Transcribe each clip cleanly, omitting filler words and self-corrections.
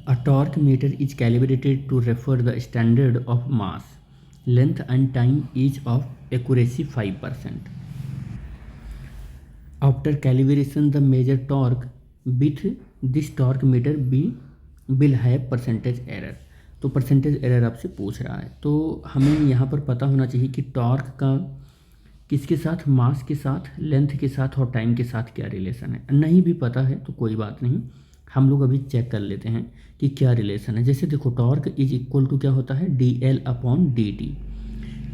A torque meter is calibrated to refer the standard of mass, length and time is of accuracy 5%. After calibration, the measured torque with this torque meter will have percentage error. तो percentage error आपसे पूछ रहा है, तो हमें यहाँ पर पता होना चाहिए कि टॉर्क का किसके साथ, मास के साथ, लेंथ के साथ और टाइम के साथ क्या रिलेशन है। नहीं भी पता है तो कोई बात नहीं, हम लोग अभी चेक कर लेते हैं कि क्या रिलेशन है। जैसे देखो, टॉर्क इज इक्वल टू क्या होता है, dl/dt।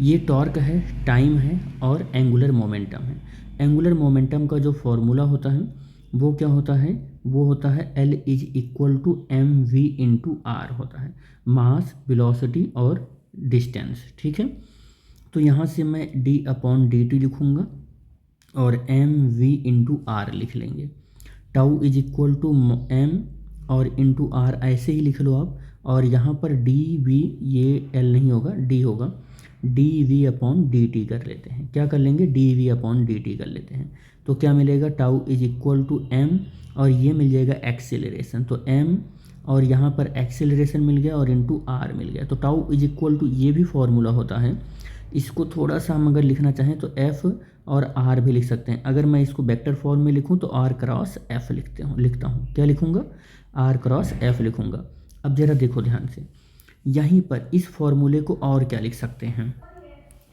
ये टॉर्क है, टाइम है और एंगुलर मोमेंटम है। एंगुलर मोमेंटम का जो फॉर्मूला होता है वो क्या होता है, वो होता है L is equal to mv/r होता है, मास, वेलोसिटी और डिस्टेंस। ठीक है, तो यहाँ से मैं d/dt लिखूँगा और mv/r लिख लेंगे। Tau is equal to m और इंटू r ऐसे ही लिख लो आप, और यहाँ पर dv, ये l नहीं होगा, d होगा, dv/dt कर लेते हैं। क्या कर लेंगे, dv/dt कर लेते हैं। तो क्या मिलेगा, tau is equal to m और ये मिल जाएगा एक्सेलरेशन, तो m और यहाँ पर एक्सेलरेशन मिल गया और इंटू r मिल गया। तो टाउ इज इक्वल टू, ये भी फॉर्मूला होता है, इसको थोड़ा सा हम अगर लिखना चाहें तो f और r भी लिख सकते हैं। अगर मैं इसको वेक्टर फॉर्म में लिखूँ तो r क्रॉस f लिखता हूँ। क्या लिखूँगा, r क्रॉस f लिखूँगा। अब ज़रा देखो ध्यान से, यहीं पर इस फॉर्मूले को और क्या लिख सकते हैं,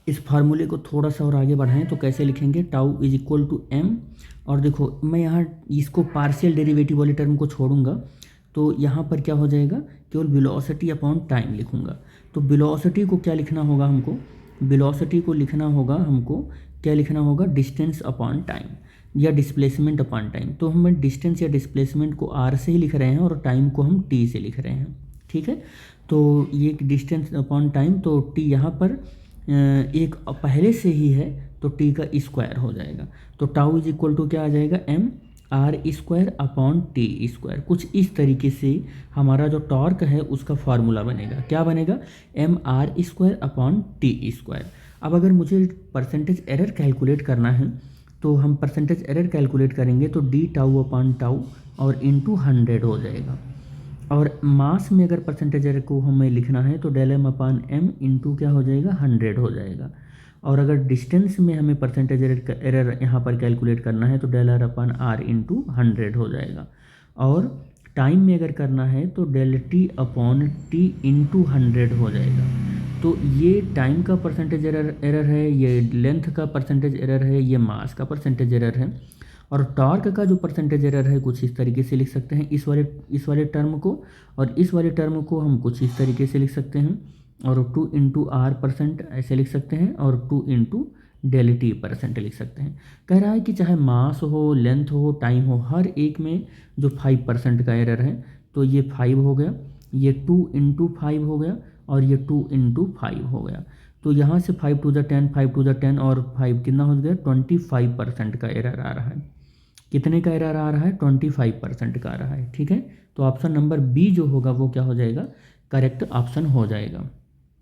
इस फार्मूले को थोड़ा सा और आगे बढ़ाएं तो कैसे लिखेंगे, tau is equal to m, और देखो मैं यहाँ इसको पार्शियल डेरिवेटिव वाले टर्म को छोड़ूंगा, तो यहाँ पर क्या हो जाएगा, केवल वेलोसिटी अपॉन टाइम लिखूंगा। तो वेलोसिटी को क्या लिखना होगा हमको, वेलोसिटी को लिखना होगा हमको, क्या लिखना होगा, डिस्टेंस अपॉन टाइम या डिस्प्लेसमेंट अपॉन टाइम। तो हम डिस्टेंस या डिस्प्लेसमेंट को r से ही लिख रहे हैं और टाइम को हम t से लिख रहे हैं। ठीक है, तो ये डिस्टेंस अपॉन टाइम, तो t यहाँ पर एक पहले से ही है तो t का स्क्वायर हो जाएगा। तो टाउ इज इक्वल टू क्या आ जाएगा, mr² / t²। कुछ इस तरीके से हमारा जो टॉर्क है उसका फार्मूला बनेगा। क्या बनेगा, mr² / t²। अब अगर मुझे परसेंटेज एरर कैलकुलेट करना है तो हम परसेंटेज एरर कैलकुलेट करेंगे, तो d/टाउ और इंटू 100 हो जाएगा। और मास में अगर परसेंटेज एरर को हमें लिखना है तो del m/m इंटू क्या हो जाएगा, 100 हो जाएगा। और अगर डिस्टेंस में हमें परसेंटेज एरर यहाँ पर कैलकुलेट करना है तो del r/r इंटू 100 हो जाएगा। और टाइम में अगर करना है तो del t/t इंटू 100 हो जाएगा। तो ये टाइम का परसेंटेज एरर है, ये लेंथ का परसेंटेज एरर है, ये मास का परसेंटेज एरर है। और टॉर्क का जो परसेंटेज एरर है कुछ इस तरीके से लिख सकते हैं, इस वाले टर्म को, और इस वाले टर्म को हम कुछ इस तरीके से लिख सकते हैं, और 2 इंटू r% ऐसे लिख सकते हैं, और 2 इंटू del t% लिख सकते हैं। कह रहा है कि चाहे मास हो, लेंथ हो, टाइम हो, हर एक में जो 5% का एरर है, तो ये 5 हो गया, ये 2 इंटू 5 हो गया, और ये 2 इंटू 5 हो गया। तो यहाँ से 5 to the 10, 5 to the 10 और 5 कितना हो गया, 25% का एरर आ रहा है। कितने का एरर आ रहा है, 25% का आ रहा है। ठीक है, तो ऑप्शन नंबर बी जो होगा वो क्या हो जाएगा, करेक्ट ऑप्शन हो जाएगा।